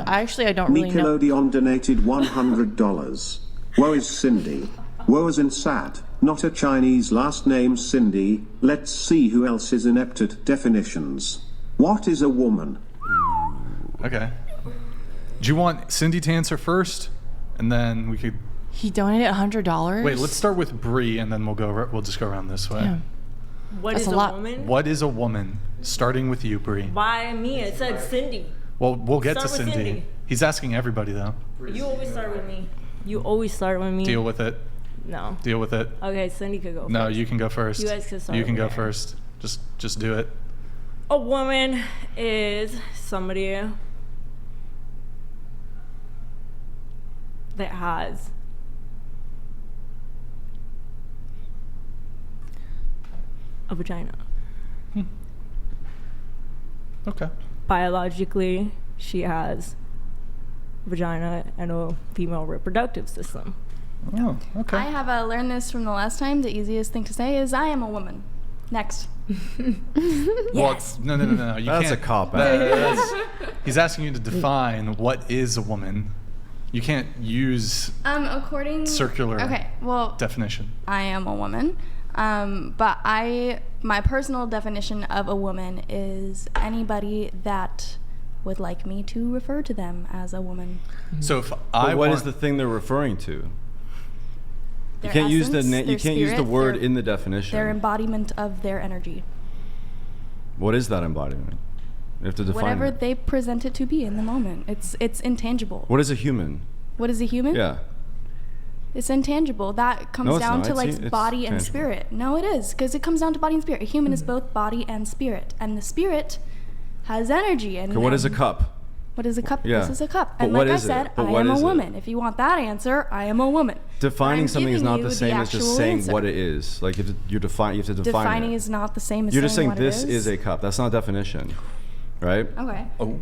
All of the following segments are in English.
I don't really know. Nickelodeon donated $100. Woe is Cindy. Woe as in sad, not a Chinese last name Cindy. Let's see who else is inept at definitions. What is a woman? Okay. Do you want Cindy to answer first? And then we could... He donated $100? Wait, let's start with Bree, and then we'll just go around this way. Yeah. What That's is a a lot. woman? What is a woman? Starting with you, Bree. Why me? It said Cindy. Well, we'll get Start to with Cindy. Cindy. He's asking everybody, though. You always start with me. You always start with me. Deal with it. No. Deal with it. Okay, Cindy could go No, first. you can go first. You guys can start You can over go there. first. Just do it. A woman is somebody that has a vagina. Okay. Biologically, she has a vagina and a female reproductive system. Oh, okay. I have learned this from the last time. The easiest thing to say is, I am a woman. Next. Yes. Well, no. You That's can't. a cop out. He's asking you to define what is a woman. You can't use According... circular Okay, well, definition. I am a woman. But my personal definition of a woman is anybody that would like me to refer to them as a woman. So if But what is the thing they're referring to? Their You can't use essence, you their can't use the spirit, word their- in the definition. Their embodiment of their energy. What is that embodiment? You have to define Whatever it. they present it to be in the moment. It's intangible. What is a human? What is a human? Yeah. It's intangible. That comes No, it's down not. to like It's body and tangible. spirit. No, it is, because it comes down to body and spirit. A human is both body and spirit, and the spirit has energy. And Okay, what is a and cup? What is a cup? Yeah. This is a cup. But And what like I is it? said, But I what am a is it? woman. If you want that answer, I am a woman. Defining I'm something is giving not you the same as just actual saying answer. what it is. Like you have to define Defining it. is not the same as You're just saying what it this is a cup. That's not a definition, right? Okay. Oh.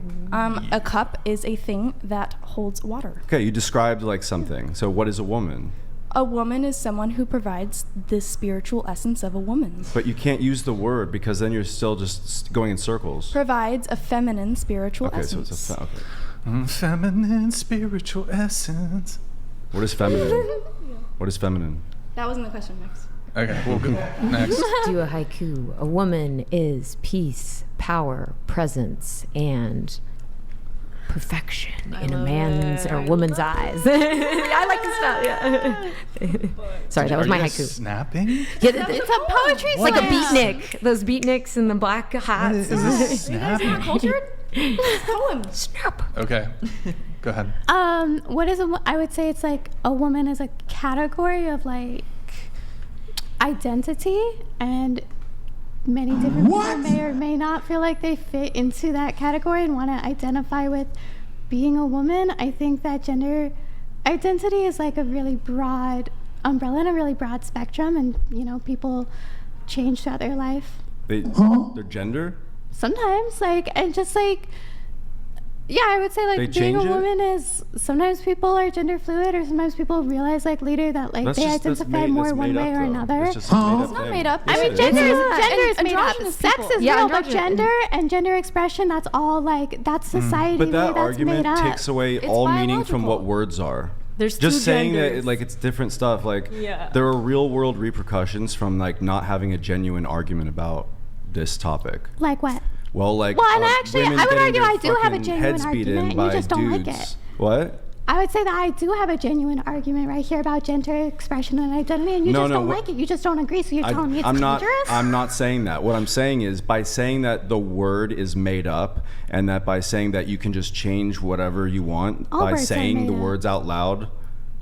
A cup is a thing that holds water. Okay, you described like something. So what is a woman? A woman is someone who provides the spiritual essence of a woman. But you can't use the word because then you're still just going in circles. Provides a feminine spiritual Okay, so essence. it's a okay. Feminine spiritual essence. What is feminine? What is feminine? That wasn't the question. Next. Okay, we'll go next. Do a haiku. A woman is peace, power, presence, and perfection in a man's or woman's eyes. I like this stuff. Yeah. Sorry, that was Are my you guys haiku. Snapping? Yeah, It's a poetry it's like a slam. beatnik. Those beatniks in the black hats. Is this snapping? Cultured? Poem. Snap. Okay, go ahead. What is I would say it's like a woman is a category of like identity, and many different people may or may not feel like they fit into that category and want to identify with being a woman. I think that gender identity is like a really broad umbrella and a really broad spectrum, and you know, people change throughout their life. Their gender? Sometimes, like, and just like, yeah, I would say like They being a change it? woman is sometimes people are gender fluid, or sometimes people realize like later that like they identify more one way or another. It's not made up. I mean, Yes, gender it is is. gender is And made up. androgynous Sex people. is Yeah, real, but androgynous. gender and gender expression, that's all like that's society. But that that's argument made up. takes away It's all meaning from biological. what words are. There's Just two saying genders. that like it's different stuff. Like Yeah. there are real world repercussions from like not having a genuine argument about this topic. Like what? Well, like Well, and actually, women I would getting argue their I do have a fucking genuine heads beat argument, in you by just don't like dudes. it. What? I would say that I do have a genuine argument right here about gender expression and identity, and you No, just no, don't what- like it. You just don't agree, so you're telling me it's I'm not. dangerous? I'm not saying that. What I'm saying is by saying that the word is made up, and that by saying that you can just change whatever you want All by words are saying made the up. words out loud.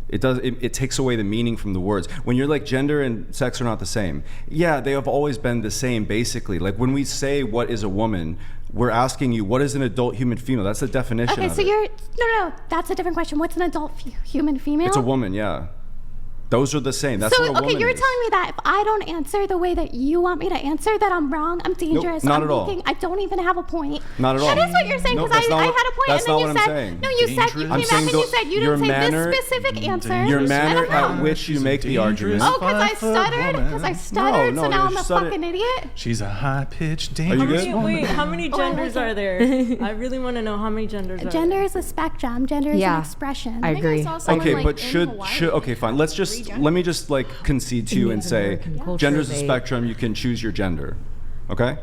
It takes away the meaning from the words. When you're like gender and sex are not the same. Yeah, they have always been the same basically. Like when we say what is a woman, we're asking you what is an adult human female. That's the definition Okay, of so it. you're no, that's a different question. What's an adult human female? It's a woman, yeah. Those are the same. That's so, what a woman okay, you're is. telling me that if I don't answer the way that you want me to answer, that I'm wrong, I'm dangerous, not I'm at all. thinking, I don't even have a point. Not at all. That is what you're saying, No, because that's not I what- had a point, that's and then not you what I'm said, saying. no, you said, you Dangerous? came I'm back saying and you the- said you your didn't say manner- this specific answer. Your I manner don't know. at which you She's a make the dangerous- argument. Oh, because I 5-foot stuttered? woman. Because I stuttered, No, so now you I'm a stuttered. fucking idiot? She's a high-pitched, you dangerous good? woman. Wait, how many Oh, I like genders it. are there? I really want to know how many genders are Gender there. is a spectrum. Gender is Yeah. an expression. I agree. saw someone, Okay, like, but in should Hawaii. okay, fine. Let me just like concede to you and say American culture, gender's a they- spectrum. You can choose your gender. Okay,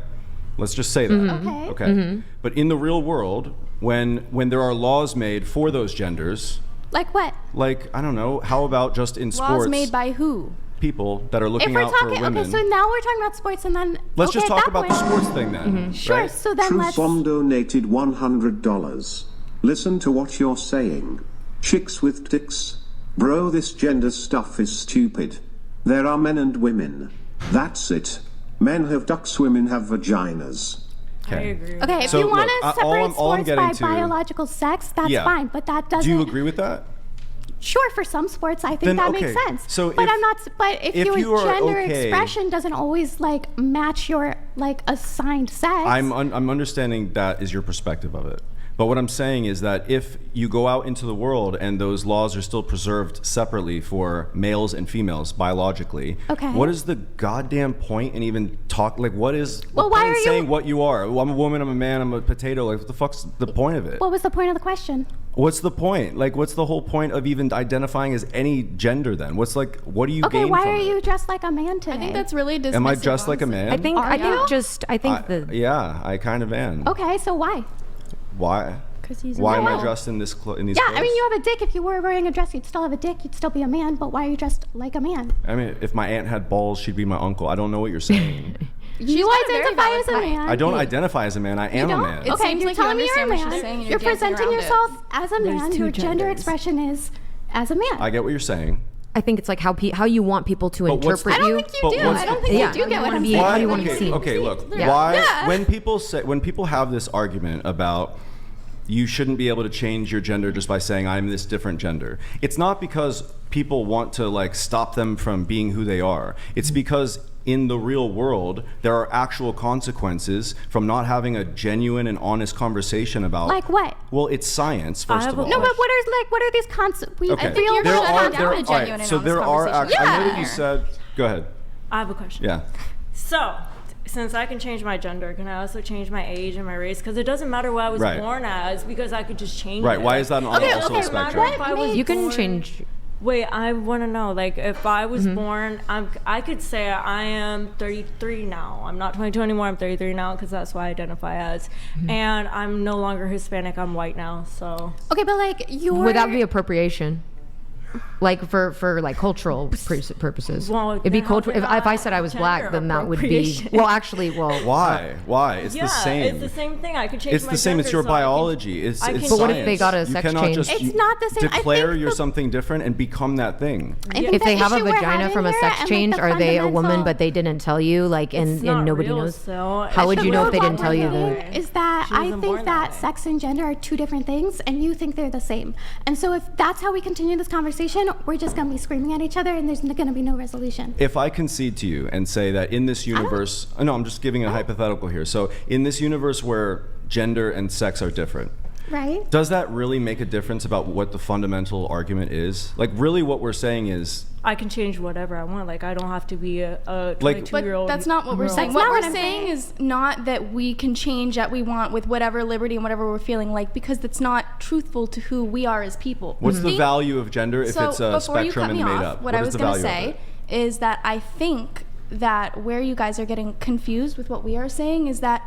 let's just say that. Okay. Okay, but in the real world, when there are laws made for those genders, Like what? like I don't know, how about just in Laws sports, made by who? people that are If looking we're out for talking, women? okay, so now we're talking about sports, and then Let's okay, just at talk that about the point- sports thing then. Sure. Right? So then let's. Truthbomb donated $100. Listen to what you're saying. Chicks with dicks. Bro, this gender stuff is stupid. There are men and women. That's it. Men have ducks, women have vaginas. I Okay. agree. Okay, if So, you want look, to all separate I'm sports getting by to- biological sex, that's Yeah. fine. But that doesn't. Do you agree with that? Sure, for some sports, I think Then, that okay, makes sense. so but if- I'm not. But if your you are gender okay- expression doesn't always like match your like assigned sex. I'm understanding that is your perspective of it. But what I'm saying is that if you go out into the world and those laws are still preserved separately for males and females biologically, Okay. what is the goddamn point in even talk? Like, what is Well, the why point in are you- saying what you are? Well, I'm a woman, I'm a man, I'm a potato. Like, what the fuck's the point of it? What was the point of the question? What's the point? Like, what's the whole point of even identifying as any gender then? What's like, what do you Okay, gain why from are it? you dressed like a man today? I think that's really dismissive. Am I dressed like a honestly. man? I think Are I you? think Yeah, I kind of am. Okay, so why? Why? 'Cause he's a Why am I male. dressed in this in these Yeah, clothes? I mean, you have a dick. If you were wearing a dress, you'd still have a dick. You'd still be a man. But why are you dressed like a man? I mean, if my aunt had balls, she'd be my uncle. I don't know what you're saying. You got a very identify valid as a point. man. I don't identify as a man. I am You a don't? man. It Okay, seems you're like you telling me you're a understand what man. she's saying and You're you're dancing presenting around it. yourself as a There's man. two Your gender genders. expression is as a man. I get what you're saying. I think it's like how you want people to But what's interpret the- I don't you. think you But do. what's I the- don't think Yeah. you do get what wanna I'm be- saying. how do you wanna okay, be seen? okay, look. Yeah. Why Yeah. when people have this argument about you shouldn't be able to change your gender just by saying I'm this different gender. It's not because people want to like stop them from being who they are. It's because in the real world there are actual consequences from not having a genuine and honest conversation about Like what? Well, it's science I first have of a all. No, but what are these concepts? We Okay. real you're there shutting are down there, a all genuine and so honest there are conversation. actually, I know that Yeah. you said go ahead. I have a question. Yeah. So, since I can change my gender, can I also change my age and my race? Because it doesn't matter what I was Right. born as, because I could just change Right. it. Why is that Okay, also okay, a spectrum? what If I was made- You can born- change. Wait, I want to know. Like, if I was born, I could say I am 33 now. I'm not 22 anymore. I'm 33 now because that's what I identify as. And I'm no longer Hispanic. I'm white now. So Okay, but like you're. Would that be appropriation? Like for like cultural purposes. Well, It'd be then how cultural. can If I I said I was gender black, then that would be. appropriation? Well, actually, well. Why? Why? It's yeah, the same. it's the same thing. I could change. It's my the same. It's gender your so I can- biology. It's I it's can But what if science. they got a You sex cannot change? just It's not the same. I declare think you're the- something different and become that thing. I think If the they have a issue we're vagina having from a here sex and, like, change, the are they a woman fundamental- but they didn't tell you? Like, It's and not nobody real, knows. so How would The you know if they real didn't tell you thing that? is that She I wasn't think born that that way. sex and gender are two different things, and you think they're the same. And so if that's how we continue this conversation, we're just gonna be screaming at each other, and there's gonna be no resolution. If I concede to you and say that in this universe, no, I'm just giving a hypothetical here. So in this universe where gender and sex are different, Right? does that really make a difference about what the fundamental argument is? Like, really, what we're saying is, I can change whatever I want. Like, I don't have to be a Like- 22-year-old. But that's not what we're saying. That's What not we're what I'm saying saying. is not that we can change that we want with whatever liberty and whatever we're feeling like, because that's not truthful to who we are as people. what's the Think- value of gender if so it's a before you spectrum cut and me made off, up? what What I is was the going to value of say it? is that I think that where you guys are getting confused with what we are saying is that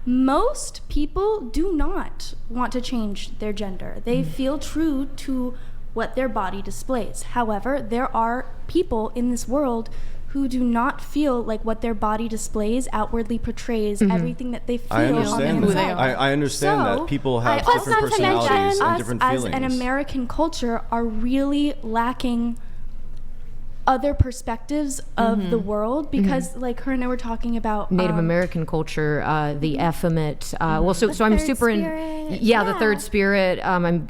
most people do not want to change their gender. They feel true to what their body displays. However, there are people in this world who do not feel like what their body displays outwardly portrays everything that they feel I on the understand inside. that. I understand So, that people I have also different think that personalities and us different as feelings. an American culture are really lacking other perspectives of the world, because like her and I were talking about Native American culture, the Ephemet. Well, so I'm third super spirit. the Yeah. third spirit. I'm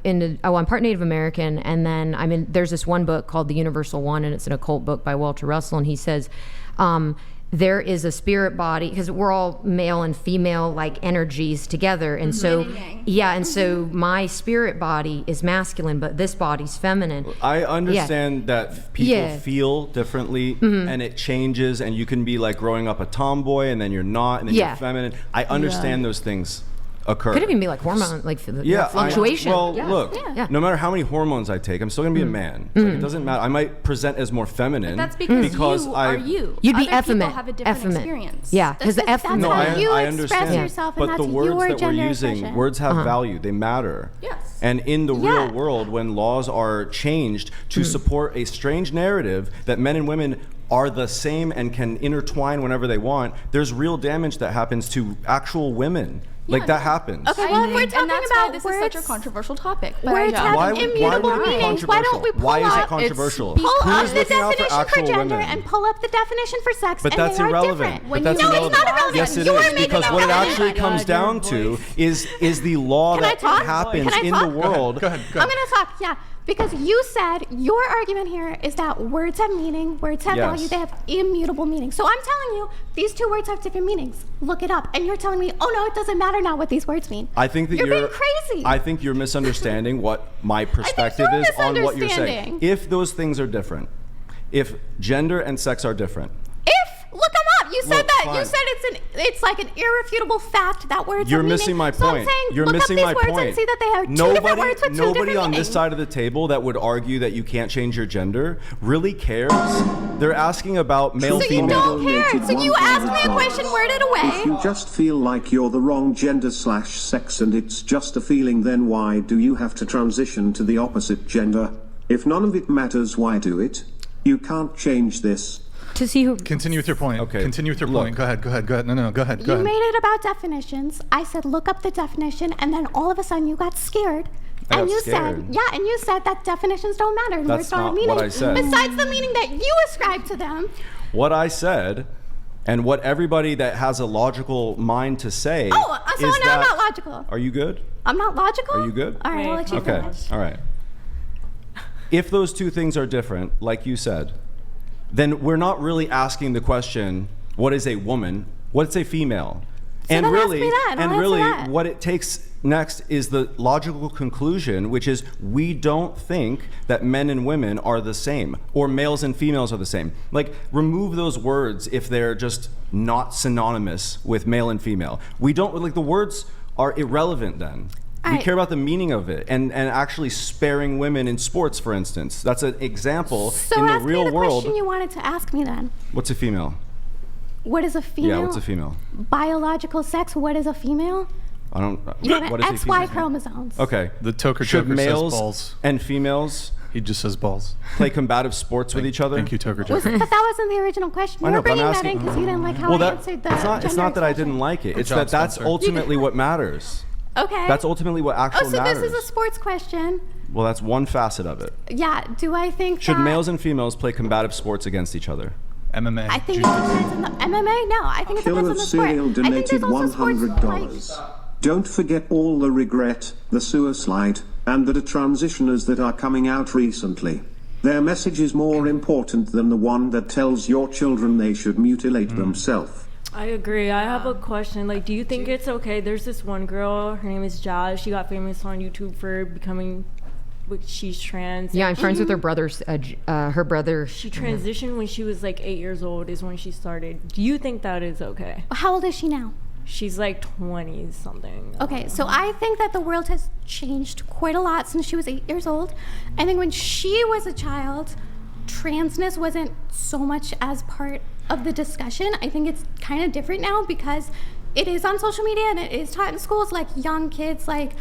part Native American, and then there's this one book called The Universal One, and it's an occult book by Walter Russell, and he says, there is a spirit body, because we're all male and female like energies together, and so so my spirit body is masculine, but this body's feminine. I understand that people Yeah. feel differently, and it changes, and you can be like growing up a tomboy, and then you're not, and then Yeah. you're feminine. I understand those things occur. Could even be like hormone, like Yeah, fluctuation. Look, Yeah. no matter how many hormones I take, I'm still gonna be a man. Like, it doesn't matter. I might present as more feminine. that's because you are you. You'd be Other people Ephemet. have a different Ephemet. experience. Yeah, because the That's Ephemet. how I you express understand. yourself, and But that's the words your that we're gender using, expression. words have value. They matter. Yes. And in the Yeah. real world, when laws are changed to support a strange narrative that men and women are the same and can intertwine whenever they want, there's real damage that happens to actual women. Like that happens. Okay, well, if we're talking and that's why about this words, is such a controversial topic. But words have Why immutable would it be meanings. Why don't we controversial? pull Why is it up, controversial? pull Who up is the looking out for definition for actual gender women? and pull up the definition for sex, But and that's they are irrelevant. different. But that's no, irrelevant. it's not irrelevant. Yes, it You are is, making because it what it relevant. actually comes down to is the law Can I that talk? happens Can I in talk? the world. Go ahead. I'm gonna talk, yeah, because you said your argument here is that words have meaning, words have Yes. value, they have immutable meaning. So I'm telling you, these two words have different meanings. Look it up, and you're telling me, oh no, it doesn't matter now what these words mean. I think that You're being crazy. I think you're misunderstanding what my perspective you're is on what you're saying. misunderstanding. If those things are different, if gender and sex are different, Look them up. You said Look, that. You fine. said it's like an irrefutable fact that words you're have meaning. missing my So I'm point. saying, You're look missing up my these words point. and see that they have two different words with two Nobody different on meanings. this side of the table that would argue that you can't change your gender really cares. They're asking about male, So you female. don't care. So you asked me a question, worded If you away. just feel like you're the wrong gender/sex and it's just a feeling, then why do you have to transition to the opposite gender? If none of it matters, why do it? You can't change this. To see who. Continue with your point. Okay, Continue with your look. point. Go ahead. No, go ahead. You made it about definitions. I said look up the definition, and then all of a sudden you got scared. I And got you scared. said, and you said that definitions don't matter and That's words don't have not meaning. what I said. Besides the meaning that you ascribe to them. What I said, and what everybody that has a logical mind to say. Oh, so is now I'm that- not logical. Are you good? I'm not logical? Are you good? All right, I'll let you Okay. finish. All right. If those two things are different, like you said, then we're not really asking the question, what is a woman? What's a female? then ask me that, and I'll answer that. What it takes next is the logical conclusion, which is we don't think that men and women are the same, or males and females are the same. Like, remove those words if they're just not synonymous with male and female. We don't, like, the words are irrelevant then. We Alright. care about the meaning of it, and actually sparing women in sports, for instance. That's an example So in the ask real me the world. question you wanted to ask me then. What's a female? What is a female? Yeah, what's a female? Biological sex, what is a female? I don't. You have what is a XY female? chromosomes. Okay. The Toker Should Joker says males balls. and females He just says balls. play combative sports with each other? Thank you, Toker Was, Joker. but that wasn't the original question. I You know, were but I'm bringing that asking- in because you didn't like how Well, I that answered the it's not gender that I expression. didn't like it. It's job, that that's Spencer. ultimately what matters. Okay. That's ultimately what Oh, actually so matters. this is a sports question. Well, that's one facet of it. Yeah. Do I think Should that males and females play combative sports against each other? MMA. I think it depends on the MMA. No, I think it Killer depends on of the sport. Cereal I think donated there's also sports $100. Don't forget all the regret, the suicide, and the transitioners that are coming out recently. Their message is more important than the one that tells your children they should mutilate themselves. I agree. I have a question. Like, do you think it's okay? There's this one girl. Her name is Jazz. She got famous on YouTube for becoming. She's trans. Yeah, I'm friends with her brother's. Her brother. She transitioned when she was like 8 years old. Is when she started. Do you think that is okay? How old is she now? She's like 20 something. Okay, so I think that the world has changed quite a lot since she was 8 years old. I think when she was a child, transness wasn't so much as part of the discussion. I think it's kind of different now because it is on social media and it is taught in schools. Like young kids, like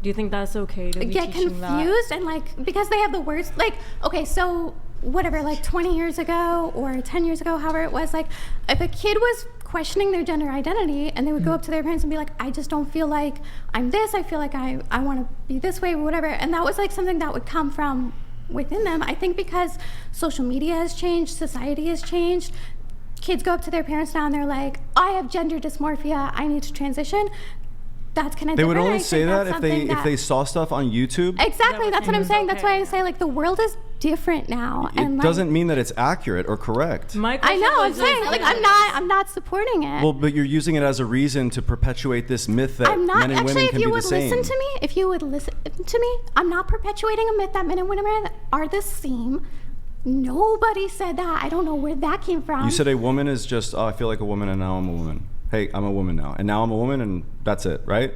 Do you think that's okay to be get teaching confused and like because they have the words like okay, so whatever, like 20 years ago or 10 years ago, however it was, like if a kid was questioning their gender identity and they would go up to their parents and be like, I just don't feel like I'm this, I feel like I want to be this way or whatever, and that was like something that would come from within them. I think because social media has changed, society has changed, kids go up to their parents now and they're like, I have gender dysmorphia, I need to transition. That's kind of They would different. only I say think that that's if they saw stuff on YouTube. Exactly, that's what I'm saying. That's why I okay. say like the world is different now, and It like, doesn't mean that it's accurate or correct. My I question know. I'm was, saying like I'm not supporting it. Well, but you're using it as a reason to perpetuate this myth that I'm not men and actually. women If can you be would the same. listen to me, if you would listen to me, I'm not perpetuating a myth that men and women are the same. Nobody said that. I don't know where that came from. You said a woman is just, oh, I feel like a woman and now I'm a woman. Hey, I'm a woman now. And now I'm a woman and that's it, right?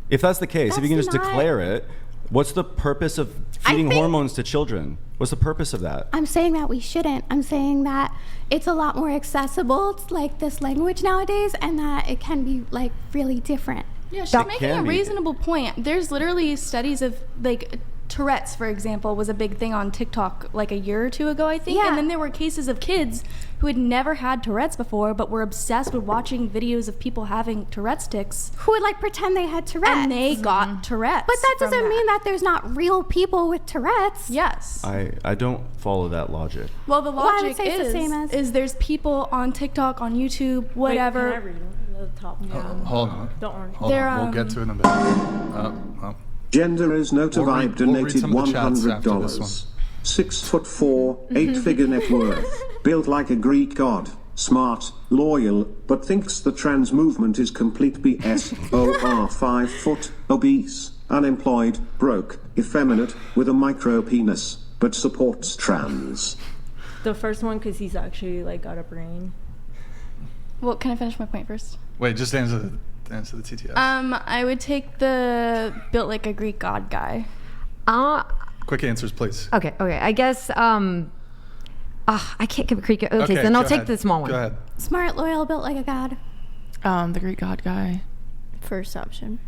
If that's the case, if you can That's just not- declare it, what's the purpose of feeding think- hormones to children? What's the purpose of that? I'm saying that we shouldn't. I'm saying that it's a lot more accessible to like this language nowadays, and that it can be like really different. Yeah, she's It making can a be. reasonable point. There's literally studies of like Tourette's, for example, was a big thing on TikTok like a year or two ago, I think. Yeah. And then there were cases of kids who had never had Tourette's before, but were obsessed with watching videos of people having Tourette's tics, Who would like pretend they had Tourette's? and they got Tourette's. But that from doesn't mean that there's not real people with Tourette's. Yes. I don't follow that logic. Well, the Well, I would logic say it's the is, same as- is there's people on TikTok, on YouTube, Wait, whatever. can I read them? The top. Hold on. Don't worry. Hold They're, on. We'll get to it in a bit. Oh. Gender is no to We'll vibe read donated some of the chats after $100. this 6'4", 8-figure net worth, built like a Greek god, smart, loyal, but thinks the trans movement is complete BS. OR 5 foot, obese, unemployed, broke, effeminate, with a micro penis, but supports trans. The first one, because he's actually like got a brain. Well, can I finish my point first? Wait, just answer the TTS. I would take the built like a Greek god guy. Quick answers, please. Okay. I guess I can't give a creek. Okay, then go I'll take ahead. the small one. Go ahead. Smart, loyal, built like a god. The Greek god guy. First option.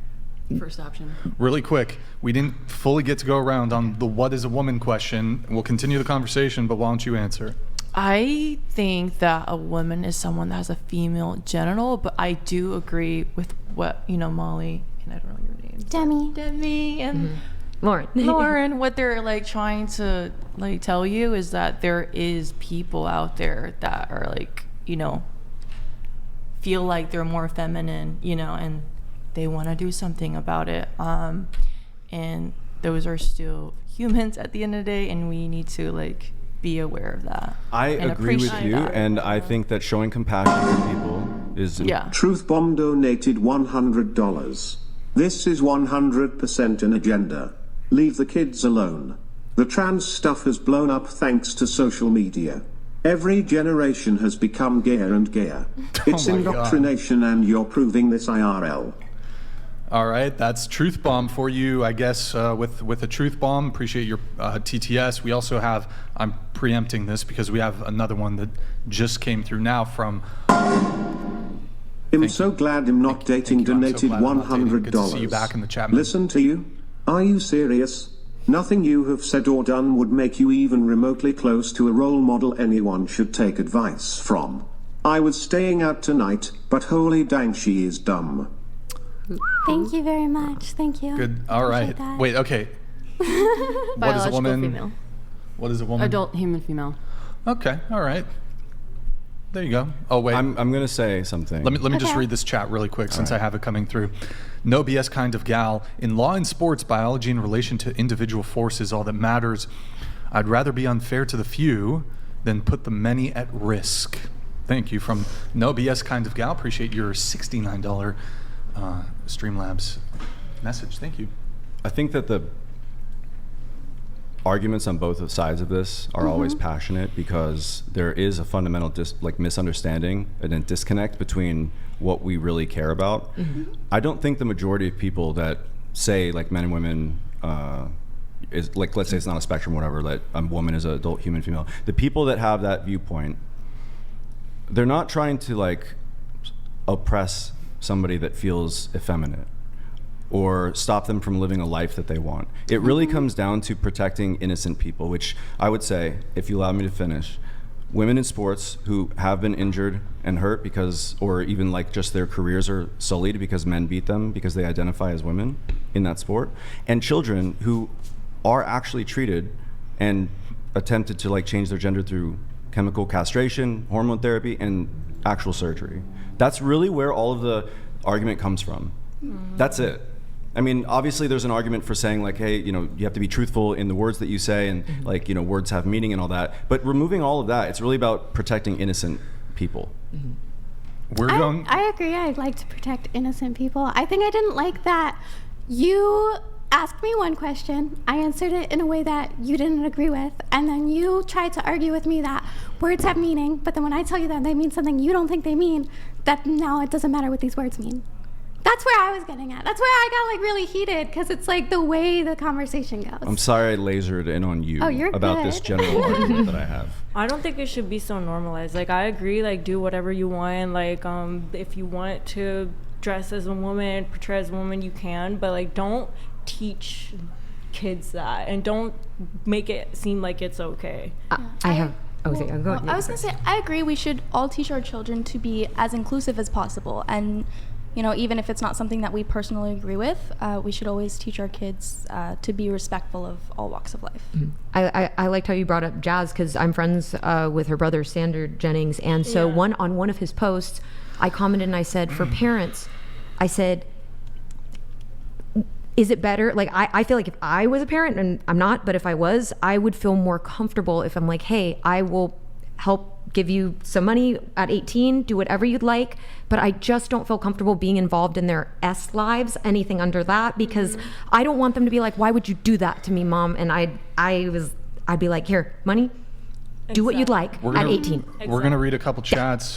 First option. Really quick, we didn't fully get to go around on the what is a woman question. We'll continue the conversation, but why don't you answer? I think that a woman is someone that has a female genital, but I do agree with what, Molly, and I don't know your name. Demi and Lauren. Lauren, what they're like trying to like tell you is that there is people out there that are like, feel like they're more feminine, and they want to do something about it. And those are still humans at the end of the day, and we need to like be aware of that. I and agree with appreciate you, that. and I think that showing compassion for people is Yeah. Truth Bomb donated $100. This is 100% an agenda. Leave the kids alone. The trans stuff has blown up thanks to social media. Every generation has become gayer and gayer. It's my God. indoctrination, and you're proving this IRL. All right, that's Truth Bomb for you, I guess, with a Truth Bomb. Appreciate your TTS. We also have, I'm preempting this because we have another one that just came through now from, I'm so glad I'm not dating thank you. I'm so donated glad I'm not dating. $100. Good to see you back in the chat, man. Listen to you. Are you serious? Nothing you have said or done would make you even remotely close to a role model anyone should take advice from. I was staying out tonight, but holy dang, she is dumb. Thank you very much. Thank you. good, all right. Appreciate that. Wait, okay. What is a Biological woman? female. What is a woman? Adult human female. Okay, all right. There you go. Oh, wait. I'm gonna say something. Let me just Okay. read this chat really quick since I have it coming through. No BS kind of gal. In law and sports, biology in relation to individual force is all that matters. I'd rather be unfair to the few than put the many at risk. Thank you from No BS kind of gal. Appreciate your $69 Streamlabs message. Thank you. I think that the arguments on both sides of this are always passionate because there is a fundamental misunderstanding and a disconnect between what we really care about. I don't think the majority of people that say like men and women is like, let's say it's not a spectrum, whatever, that a woman is an adult human female. The people that have that viewpoint, they're not trying to like oppress somebody that feels effeminate or stop them from living a life that they want. It really comes down to protecting innocent people, which I would say, if you allow me to finish, women in sports who have been injured and hurt because, or even like just their careers are sullied because men beat them because they identify as women in that sport, and children who are actually treated and attempted to like change their gender through chemical castration, hormone therapy, and actual surgery. That's really where all of the argument comes from. That's it. I mean, obviously there's an argument for saying like, hey, you have to be truthful in the words that you say, and like, words have meaning and all that. But removing all of that, it's really about protecting innocent people. We're going. I agree. I'd like to protect innocent people. I think I didn't like that you asked me one question, I answered it in a way that you didn't agree with, and then you tried to argue with me that words have meaning, but then when I tell you that they mean something you don't think they mean, that now it doesn't matter what these words mean. That's where I was getting at. That's where I got like really heated, because it's like the way the conversation goes. I'm sorry I lasered in on you you're about good. this general argument that I have. I don't think it should be so normalized. Like, I agree, like, do whatever you want. Like, if you want to dress as a woman, portray as a woman, you can, but like, don't teach kids that, and don't make it seem like it's okay. I have. Oh, sorry, I'm going. I was gonna say, I agree. We should all teach our children to be as inclusive as possible, and even if it's not something that we personally agree with, we should always teach our kids to be respectful of all walks of life. I liked how you brought up Jazz, because I'm friends with her brother Sander Jennings, and so on one of his posts, I commented and I said, for parents, I said, is it better? Like, I feel like if I was a parent, and I'm not, but if I was, I would feel more comfortable if I'm like, hey, I will help give you some money at 18, do whatever you'd like, but I just don't feel comfortable being involved in their lives, anything under that, because I don't want them to be like, why would you do that to me, Mom? And I'd be like, here, money, do what you'd like at 18. We're gonna read a couple chats.